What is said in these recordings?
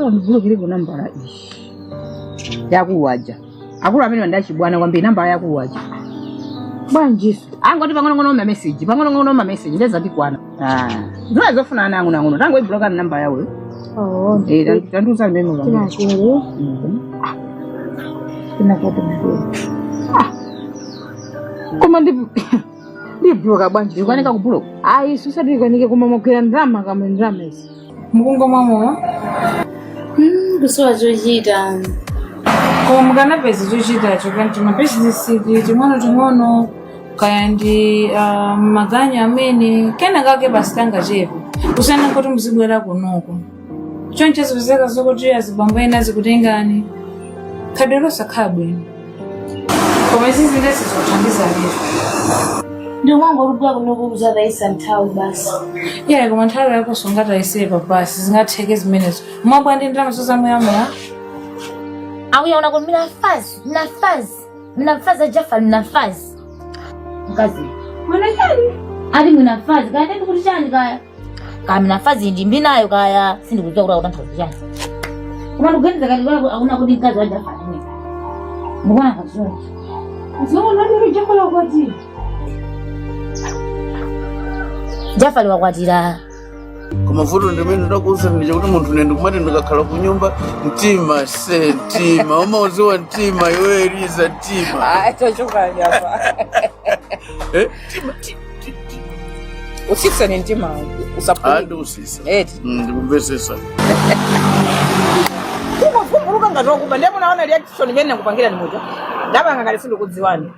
ndivulukire ku nambala iyi yakuwaja akulu amene ndachibwana kwambiri nambala yakuwaja bwanjiso angoti pang'ono ma message ndeza ndikwana ndizo zofuna ana ang'ono tango ibloka nambala yawe tanduza memo kina chero kina kote koma ndibloka bwanji ndikwanika kubloka ayi susa ndikwanike kumamokera ndrama kama ndrama isi mukungo mamo kusowa zochita koma mukana pezi zochita chokanti mabusiness timono kaya ndi maganya amene kena kake pasitanga chepo kusana kuti muzibwera kunoko chonche zipezeka zokuti azibambaina azikutengani khadero sakhabwe koma izizi ndesi zothandiza lero ndio mwangu rubwa kunoko kuzadaisa nthawi basi koma nthawi yako sungatayisepa basi zingatheke zimenezo mwabwa ndi ndrama zozamuyamula auyaona kuti minafazi Jafari minafazi mkazi mwana chani ali minafazi kaya ndi kuti chani kaya minafazi ndi mbinayo kaya sindikudziwa kuti akutanthauza chani koma ndikuganiza kati akuna kuti mkazi wa Jafari mukona kazoni zona ndi Jafari wakwatira Jafari wakwatira koma vuto ndimene ndakuusanije kuti munthu nende kumati ndikakhala ku nyumba mtima umauziwa mtima iwe Eliza mtima tochukani apa usisa ni mtima adi usisa ndikumvesesa kumavumbuluka ngatokuba ndipo naona reaction imene nakupangira ni moja ndapanga ngati sindikudziwani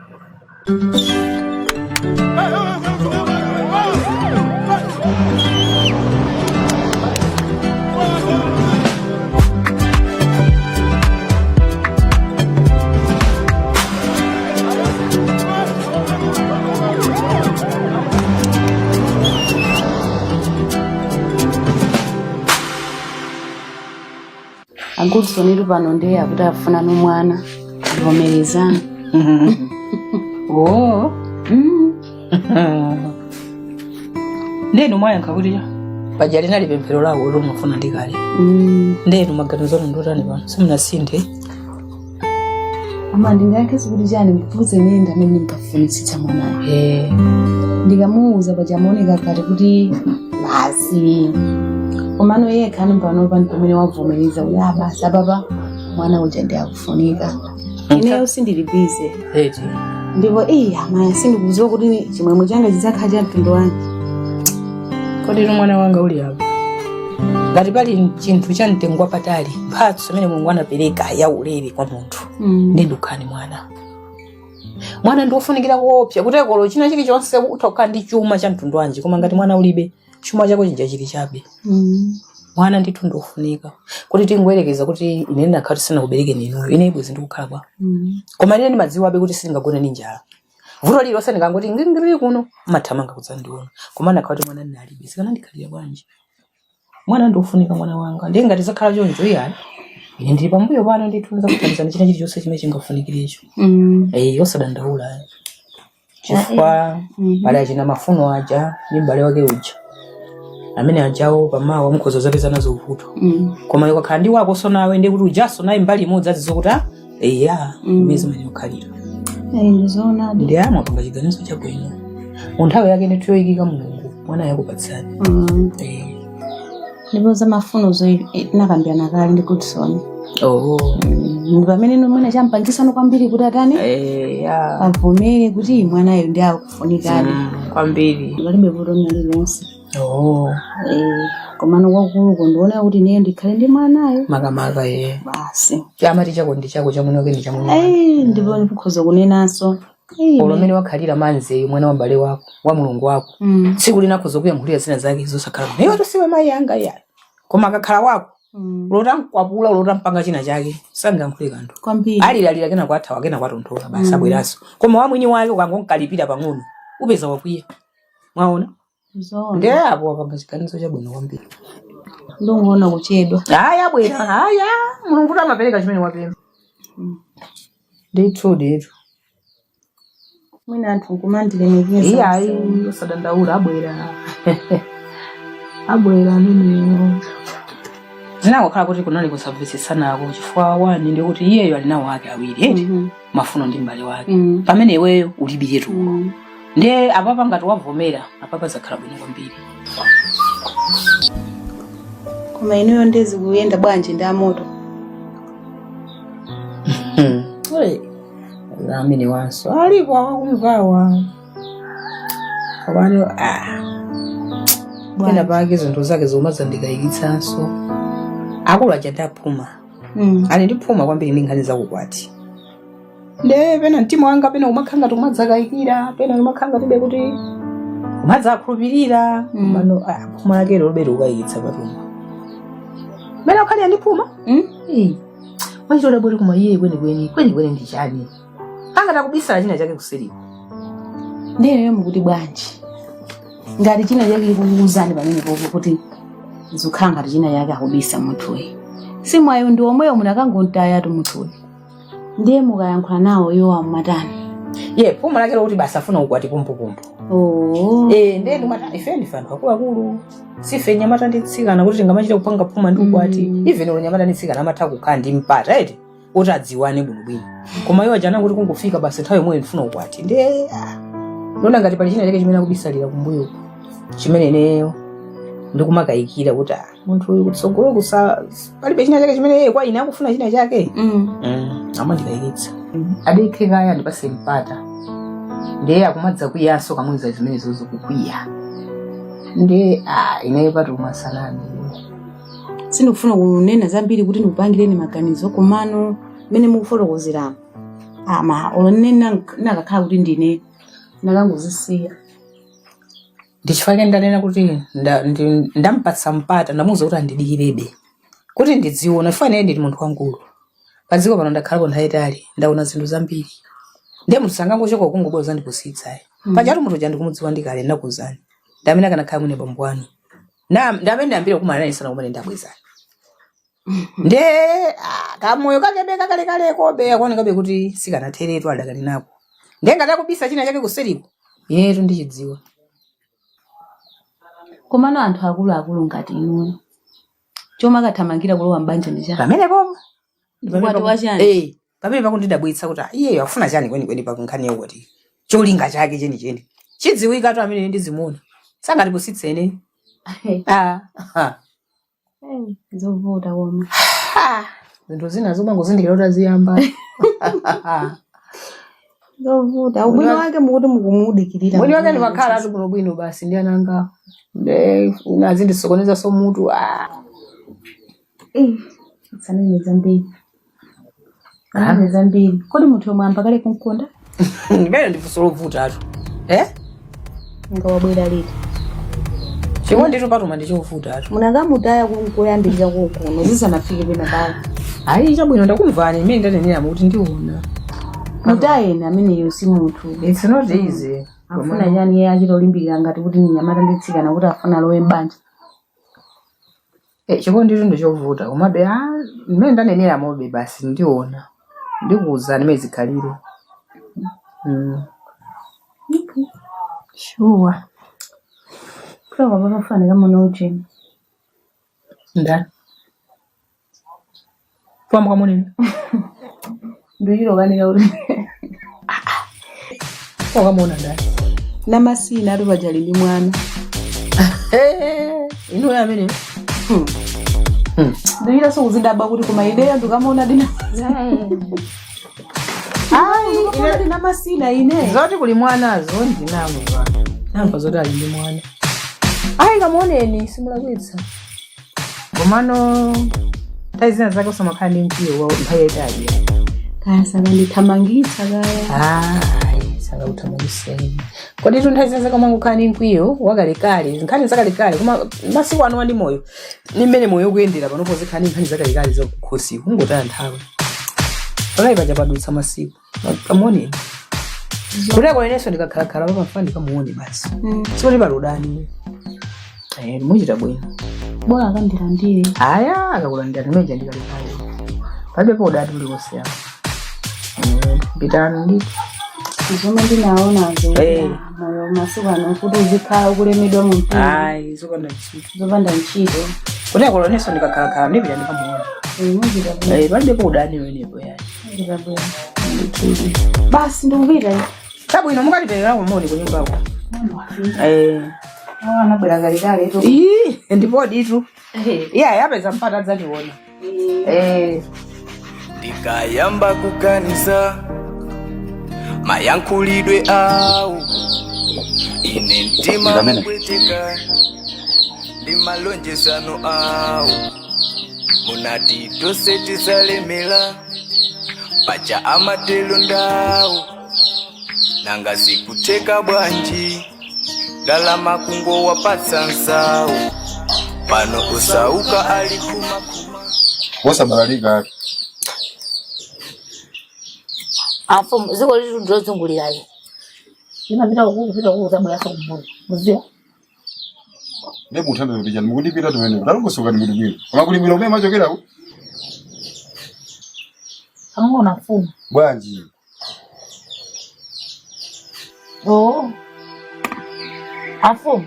Angudisoniru pano ndiye akuti afuna nomwana vomerezana. Ndenu mwana nkakulira pajali nali pemphero lawo lomufuna ndikale ndenu maganizo ndotani pano simunasinde ama ndingake sikuti chani mpuze nenda mimi nikafunitsitsa mwanayo ndikamuuza pachamoneka kati kuti basi komano yeye kana pano pamene wavomereza uya basi baba mwana uja ndi akufunika ineyo sindili busy ndipo amaya sindikudziwa kuti chimwemwe changa chidzakhala mtundu wanji kodi mwana wanga uli apa ngati pali chinthu chamtengwa patali mphatso imene Mulungu anapereka ya ulere kwa munthu ndidukani mwana ndiofunikira kuopsa kuti ekolo china chiki chonse utokha ndi chuma cha mtundu wanji koma ngati mwana ulibe chuma chako chinja chili chabe mwana ndithu ndofunika kuti tingoyerekeza kuti ine ndakhala sina kubereke ninu ine ibwezi ndikukhala kwa koma ine ndimadziwabe kuti sindingagona ndi njala vuto lilonse ndikangoti ngingiri kuno mathamanga kudzandiona koma nakhala kuti mwana ndinalibe sikana ndikhalira bwanji mwana ndofunika mwana wanga ndiye ngati zakhala chonjo iyayi ine ndili pambuyo pano ndithuza kuthandizana china chilichonse chimene chingafunikiricho osadandaula chifukwa pali achina mafuno aja ndi m'bale wake uja amene ajawo pamawa mukhoza zapeza nazo uvuto koma ukakhala ndi wako so nawe ndi kuti ujaso naye mbali imodzi azizokuti umezi mene ukhalira ndizona ndi amapanga chiganizo chabwino munthawi yake ndi tiyoyikika Mulungu mwana yakupatsani ndipo za mafuno zo nakambirana kale ndi Goodson ndi pamene nomwena champangisano kwambiri kuti atani avomere kuti mwanayo ndi akufunikadi kwambiri palibe vuto lililonse komano kwakuluko ndiona kuti ine ndikhale ndi mwanayo makamaka basi chamati chako ndi chako chamwene wake ndi chamwene ndipo ndikhoza kunenanso olomene wakhalira manzeyo mwana wa m'bale wako wa Mulungu wako tsiku linakhoza kuyankhulira zina zake zosakhala iwe tosiwe mayi anga ya koma akakhala wako lota mkwapula lota mpanga china chake sangayankhule kanthu kwambiri alira kena kwathawa kena kwatonthola basi abweranso koma wamwini wake ukangonkalipira pang'ono upeza wakwiya mwaona ndi apo wapanga chiganizo chabwino kwambiri ndongoona kuchedwa abwera Mulungu amapereka chimene wapempha ndithu mwina anthu nkumandilemekeza osadandaula abwera amene zinangokhala kuti kunali kusabvisisanaku chifukwa wani ndi kuti iyeyo ali nawo ake awiri eti mafuno ndi m'bale wake pamene iweyo ulibiretu ndiye apapa ngati wavomera apapa zakhala bwino kwambiri. Koma inuyo ndezi kuyenda bwanji ndi amoto? Amene wanso alipo akumvawa kabano bwana pake zinthu zake zoma zandikayikitsanso akulu achataphuma ali ndiphuma kwambiri ndinkhani zakukwati nde pena mtima wanga pena umakhanga tumadzakayikira pena umakhanga tibe kuti umadzakhulupirira mano phuma lake lobere ukayikitsa patuma mena ukhali andiphuma wachitola bwere kuma iye kweni ndi chani anga takubisala china chake kuseriwa ndiye mukuti bwanji ngati china chake kukuuzani pamene popo kuti zikhala ngati china chake akubisa munthuyo simwayo ndi omweyo munakangontayatu munthuyo ndiye mukayankhula nawo yowa mmatani phuma lake lokuti basi afuna ukwati pumpupumpu ndiye ndimata ife ndifana akuluakulu sife nyamata nditsikana kuti tingamachita kupanga phuma ndi ukwati even olo nyamata nditsikana amatha kukhala ndi mpata eti kuti adziwane bwinobwino koma iwo ajana kuti kungofika basi nthawi imwe ndifuna ukwati ndiye ndona ngati pali china chake chimene akubisalira kumbuyo chimene neyo ndikumakayikira kuti munthu uyu kutsogolo palibe china chake chimene kwa ine akufuna china chake amandikayikitsa adekhe kaya ndipase mpata ndiye akumadza kuyaso kamwiza zimene zozo kukwiya ndiye ineyo patu umasalani sindikufuna kunena zambiri kuti ndikupangireni maganizo komano mene mukufotokozeramo olonena nakakhala kuti ndine nakangozisiya ndichifake ndanena kuti ndampatsa mpata ndamuuza kuti andidikirebe kuti ndidziona ifanire ndili munthu wangulu padziko pano ndakhalapo nthawi itali ndaona zinthu zambiri ndiye munthu sangangochoka kungobwera ndipusitsa pajatu munthu uja ndikumudziwa ndikale ndakuzani ndamene akanakhala mwine bambo anu ndamene ndiyambire kumalanisa kumene ndabwezani nde kamoyo kakebe kakale kobe akuonekabe kuti sikanatheretu adakali nako ndenga takubisa china chake kuseriko inetu ndichidziwa komano anthu akuluakulu ngati inuyo choma akathamangira kulowa mbanja ndi chani pamene popo kwati wachani pamene pakuti ndabwitsa kuti iyeyo afuna chani kwenikweni pakunkhani yakuti cholinga chake chenicheni chidziwikatu amene ndizimuona sangatipusitsene zovuta koma zinthu zina zomangozindikira kuti aziyamba zovuta ubwino wake mukuti mukumudikirira mwini wake ndimakhala ati kuno bwino basi ndi ananga azindisokoneza so mutu sanene zambiri kodi munthu yomwe amba kale kumkonda mbele ndifuso lovuta atu ngawabwera liti chimwe ndito patuma ndichovuta atu munakamutaya kuyambirira kuno zisanafike pena pale ayi chabwino ndakumvani imene ndanenera kuti ndiona mutayena ameneyo si munthu it's not easy afuna yani yeye achita olimbikira ngati kuti nyamata nditsikana kuti afuna lowe mbanja chimwe ndito ndichovuta komabe imene ndanenera mobe basi ndiona ndikuuza nimene zikhalire sure kwa baba fana kama noje ndani kwa mkamoni ndujiro gani gauri kwa kamona ndani na masina ndo bajali ndi mwana ino yamene ndujira so uzidaba kuti kuma idea ndukamona dina ine dina masina ine zoti kuli mwana zo ndinamva namva zoti ali ndi mwana kamoneni simulakwitsa komano taizina zake usamakhala ndi mkiyo mphayi itali kaya saka ndithamangitsa kaya saka uthamangiseni kodi tunthaizina zake umangokhala ndi mkwiyo wakalekale nkhani zakalekale koma masiku ano wandi moyo ni mmene moyo kuyendera panopo zikhala ndi nkhani zakalekale zakukhosiku ungotaya nthawi palayi paja padutsa masiku kamoneni kuteko ineso ndikakhalakhala pamafana ndikamuone basi sikuti paludani muchita bwino bora akandilandire akakulandira nimeja ndikalekale palibepo udati ulikosiyana pitani nditi zomwe ndinaonazo moyo masiku ano kuti uzikhala ukulemedwa mu mpira zopanda ntchito zopanda ntchito Kuti akoloneso ndikakhala ndipita ndikamuona. Palibe kudani wenepo yani. Basi ndikupita. Chabwino mukatipelera kumoni ku nyumbako. Anabwera galikale to. Ndipo ditu. Yapeza mpata dzationa. Ndikayamba kuganiza mayankhulidwe awo ine mtima mupweteka ndi malonjezano awo munati tonse tizalemera paja amatelo ndawo nanga zikuteka bwanji ndalama kungowapatsa nsawo pano usauka ali kumakuma wosabalalika Afu ziko litu ndozungulirayo. Inapita kuku tabula sokumuni. Muzio. Nebu utanda nopija mukundipita tumene. Talukosoka ni mulibwiro. Unakulimira umema chokera ku? Kango nafuna. Bwanji. Afu.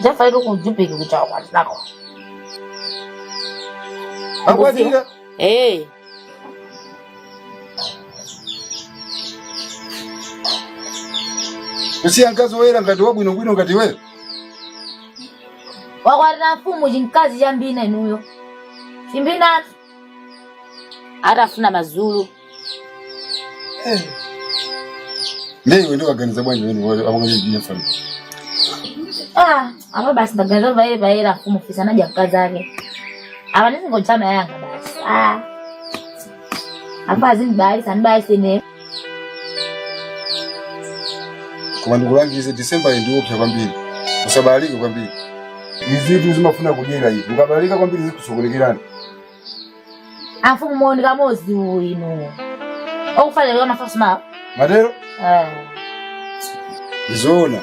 Jafa ilo kujupiki kuchawa kwa nako. Akwatira? Usiya nkazi wera ngati wabwino ngati we. Wakwatira mfumu chinkazi chambina inuyo. Chimbina atafuna mazulu. Leo ndio waganiza bwanji wenu apo kwenye fani. Apa basi ndaganiza vaira mfumu fisa naja mkazi yake. Apa nisi ngochana yanga basi. Apa zini bari sanibari sene. Kwa ndugulangize Disemba ndio opya kwambiri. Usabalike kwambiri. Izitu zimafuna kujera hivi. Ukabalika kwambiri zikusokolekirana. Afu muonika mozi ino. Okufale lona fasima. Matero? Izona.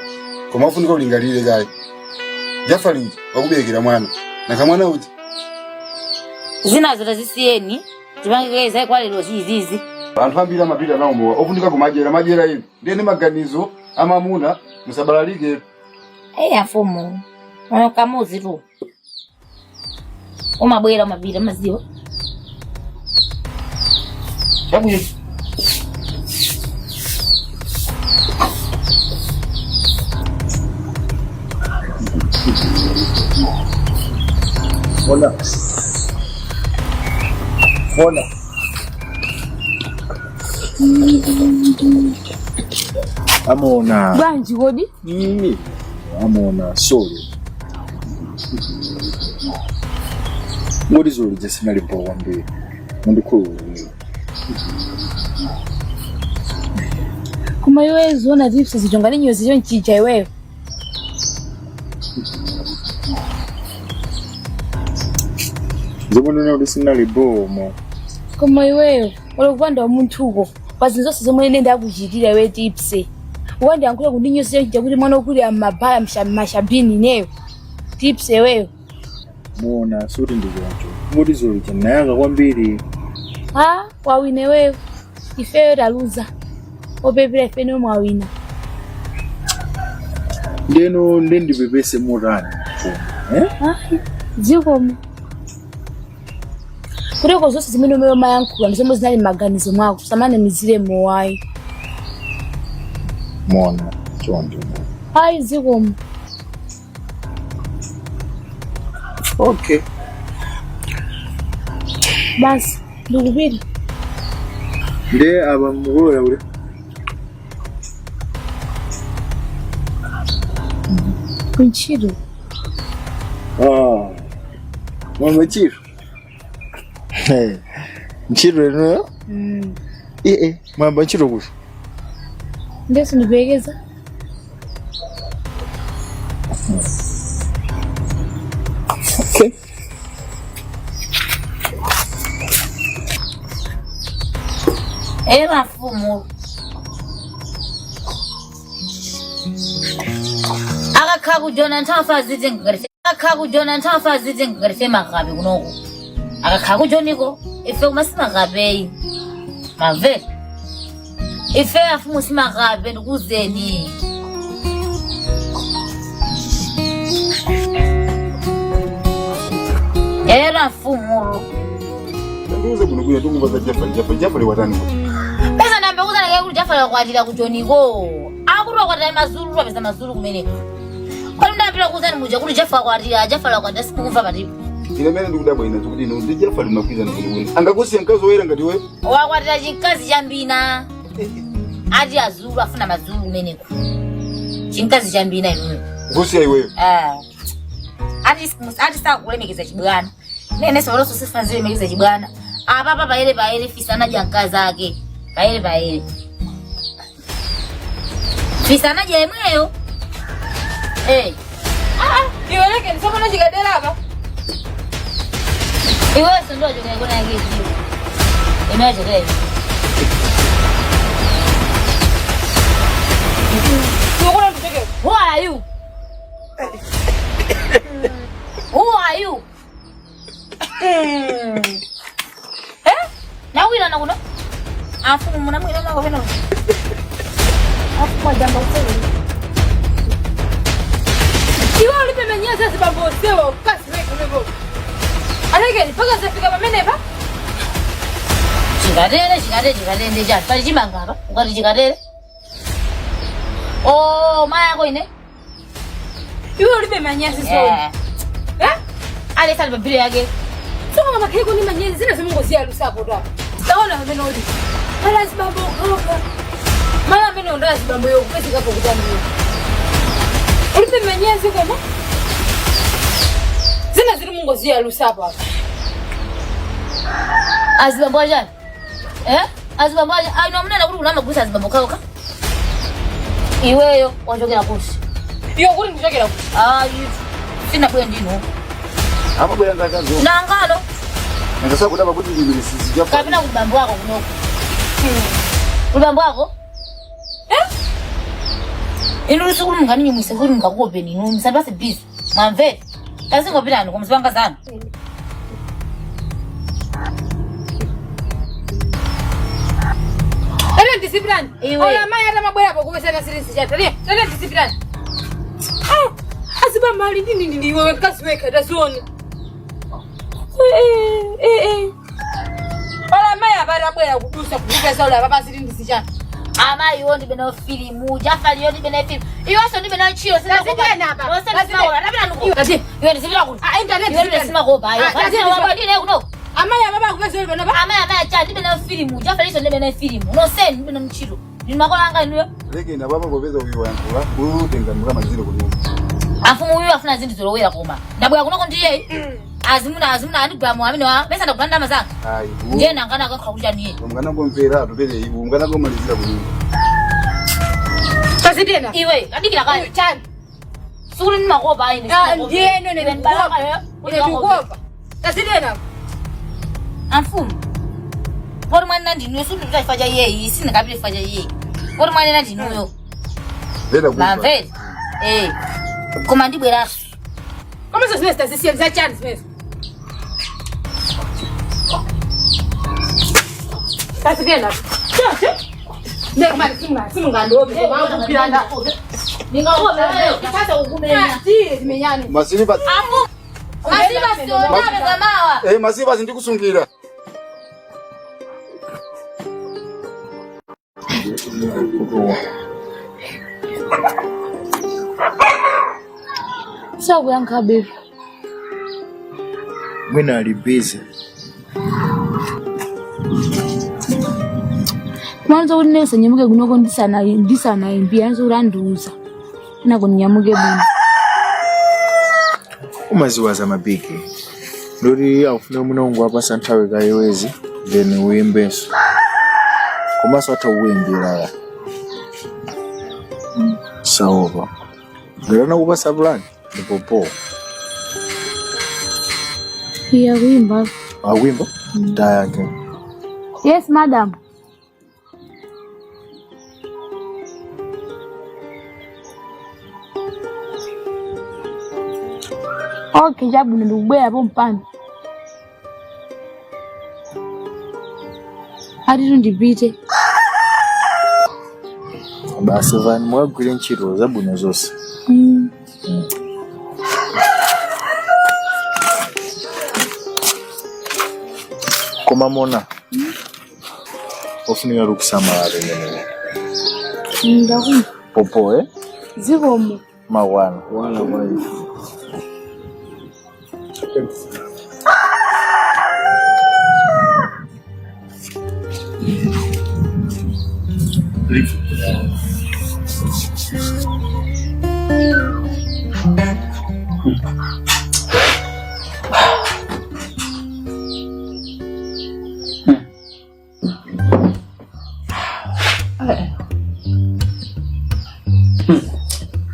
Kwa mafunika ulingalire gayi. Jafali wakubekera mwana. Na kamwana uti. Zina zote zisiyeni. Tibangekeza kwa lero zizizi. Bantu ambira mapita nawo mowa. Ofunika ku majera hivi. Ndiye maganizo amamuna musabalalike. Afumu. Onoka mozi tu. Umabwera mabira mazio. Tabu. Bona. Amona. Bwanji kodi? Amona sorry. Ngodi zoli jesina lipo wambe. Ndikulu. Kuma iwe zona zipsi zichongani nyozi ziyo nchicha iwewe. Zibona nyo lisina libomo. Kuma iwewe olokuvanda omuntu uko pazinzo sizomwe nenda akuchitira iwe tipse. Wanda yankula kundinyo ziyo nchicha kuti mwana okuli amabaya mashabini neyo. Tipse wewe. Mona suri ndijonjo. Ngodi zoli janayanga kwambiri. Wawine wewe. Ifeyo taluza. Opepera ifeno mwawina. Ndeno ndendi bebese morani. Zikomo. Kureko zose zimene umeyo mayankula ndizo zinali maganizo mwako samane mizire mowayi. Mona chonjo. Zikomo. Okay. Basi ndikupita. Nde aba mugora ure. Kunchiro. Mama chief. Nchiro no? Mama nchiro kush. Ndeso ndibegeza. Okay. Mafumu. Akakhaku Jona ntafazi ngarife. Akakhaku Jona ntafazi ngarife magabe kunoko. Akakhaku Joniko ife umasima gabe. Mave. Ife afumu sima gabe ndikuzeni. Era mfumu. Nduze kuno kuya tukubaza Jafari watani. Pesa ndambe kuzana kaya kuti Jafari kwatira kujoniko. Akuru kwatira mazuru pesa mazuru kumeneko. Kwa nini ndapira kuzana muja kuti Jafari kwatira sikufa palipo. Ine mene ndikudabwa ina kuti ndi Jafari makwiza ndikuwena. Angakusiya mkazi woyera ngati we. Wakwatira chikazi chambina. Ati azuru afuna mazuru kumeneko. Chikazi chambina inuyo. Kusiya iweyo. Ati sakulemekeza chibwana. Nene soloso sifanzile lemekeza chibwana. Apa paele fisana janka zake. Paele. Fisana jemweyo. Iweleke nisoma njikadera hapa. Iwe ndo joga ngona ngezi. Imeje leo. Tukuna tuteke. Who are you? Who are you? Na wina na kuna? Afu muna mwina na wena. Afu kwa jambo sasa. Iwe ulipe menyeza zibambo sewa kasi wewe kumego. Alege paka zafika mamene ba? Chikadere ndeja. Pali chimanga hapa. Ukati chikadere. Oh, maya ko ine. Iwe ulipe menyeza sewa. Ale sali babile yake. Soma kama kiko ni menyeza zina semungo sia lusapo ndo. Taona meno odi. Mala zibambo oka. Mala meno ndo zibambo yo kwezi kapo kutani. Ulipe menyeza kama? Zina ziri mungo sia lusapo hapa. Azibambo aja. Azibambo aja. Ai no mnena kuti ulama kusa azibambo kauka. Iweyo wanjogera kusi. Iyo kuri njogera kusi. Sina bwe ndino. Apa bwe ngakazo. Nangalo. Ngasa kudaba kuti ndibiri sisi Jafari. Kapina kubambo wako kunoko. Kubambo wako? Ino rusukuru mngani nyumuse kuri ngakuope nino. Misabase busy. Mamve. Kazi ngopira ano kumsibanga sana. Ele discipline. Ola maya hata mabwela hapo kumesana siri chata. Ele discipline. Asiba mali nini wewe kasi weka dazoni. Ola maya bara bwela kudusa kuvuka saula baba siri ndisichana. Ama yondi bena filimu, Jafari yondi bena film. Iwaso ndi bena chiro sina ko. Wasa saula, labda nuku. Kati, yondi sivila ku. Internet yondi sima ko ba. Kati wabadi ne kuno. Amaya baba kubezo yondi bena ba. Amaya cha ndi bena filimu, Jafari yondi bena filimu. No sen bena mchiro. Ndi makola anga niwe. Leke na baba ngobeza uyu wankula. Uyu tenga mkama zile kunyumba. Afumu uyu afuna zindi zolowera koma. Ndabwa kuno ndiye. Azimuna ani gwa mwamini wa. Besa ndakuganda mazanga. Ayi. Ndiye nangana akakhawuja niye. Mngana ngomvera tupele ibu mngana ngomalizira kunyumba. Kasidena. Iwe, adikira kani. Chani. Suri ni makoba ini. Ndiye no ne ndikukopa. Ndikukopa. Kasidena. Amfumu. Bora mwana ndinu yesu tutafaja yeye, sina kabile faja yeye. Bora mwana ndinu yo. Veda kufa. Mamve. Komandi bwerasu. Kama sasa semester sisi za chance semester. Kasidena. Ndio kama simu ngando mbe kupiranda. Sasa ugumenya. Si zimenyana. Masiba. Afu. Masiba sio ndabe za mawa. Masiba ndikusungira. Sawa yanka baby. Mwina ali busy. Mwanzo unese nyamuke kunoko ndisana imbia nzo uranduza. Nako nyamuke buni. Umaziwaza mabiki. Lori afuna munongo apa santawe kayewezi then uyembeso. Kumaso hata uwembira ya. Sawa. Ndirana kuba sablani ndipopo. Pia wimba. Wimbo? Dayake. Yes, madam. Okay, jabu nilubea hapo mpande. Hadi ndipite. Basi van mwagule nchiro zabuno zose. Koma mona. Ofunika rukusamala nene. Ndaku. Popo Zikomo. Mawana. Wala boy.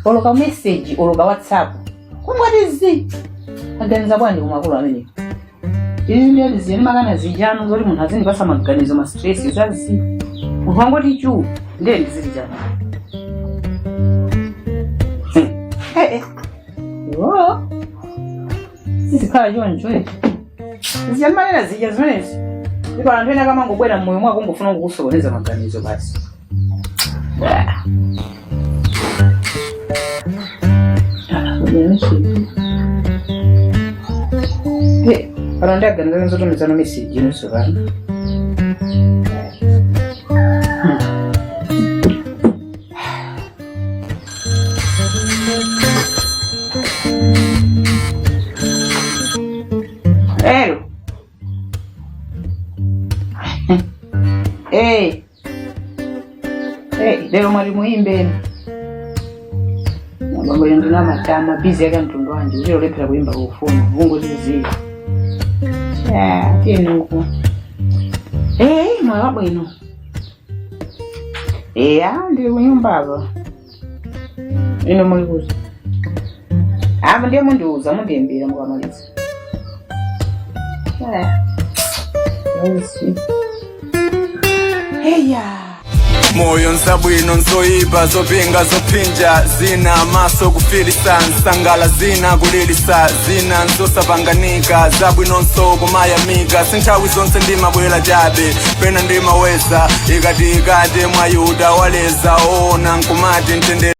Oloka message, oloka WhatsApp. What is it? Aganza bwandi kumakulu amene. Izinto zizini magana zijano zoli muntu azini basa maganizo ma stress zazi. Ngongoti chu ndende zijano. Yo. Sisi kala yonjwe. Ziyamanena zijya zonezi. Ndipo anthu ena kama ngobwera mmoyo mwako ngofuna kukusokoneza maganizo basi. Hey, aronda ganza nzoto mizano message nusu bana. Hello. Hey. Hey, leo mwalimu imbe. Mambo yangu na matama busy aga mtundu wanje ule olepera kuimba ufuni vungo zizi. Kinuko. Mwa bwino. Ndi kunyumba aba. Ino muri kuza. Ndiye munduza mundembera ngo amaliza. Moyo nsabwino nsoyipa zopinga zopinja zina maso kufilisa nsangala zina kulilisa zina nzosapanganika zabwino nsoko mayamika sinthawi zonse ndimabwera jabe pena ndimaweza ikati mwa Yuda waleza ona nkumati ntende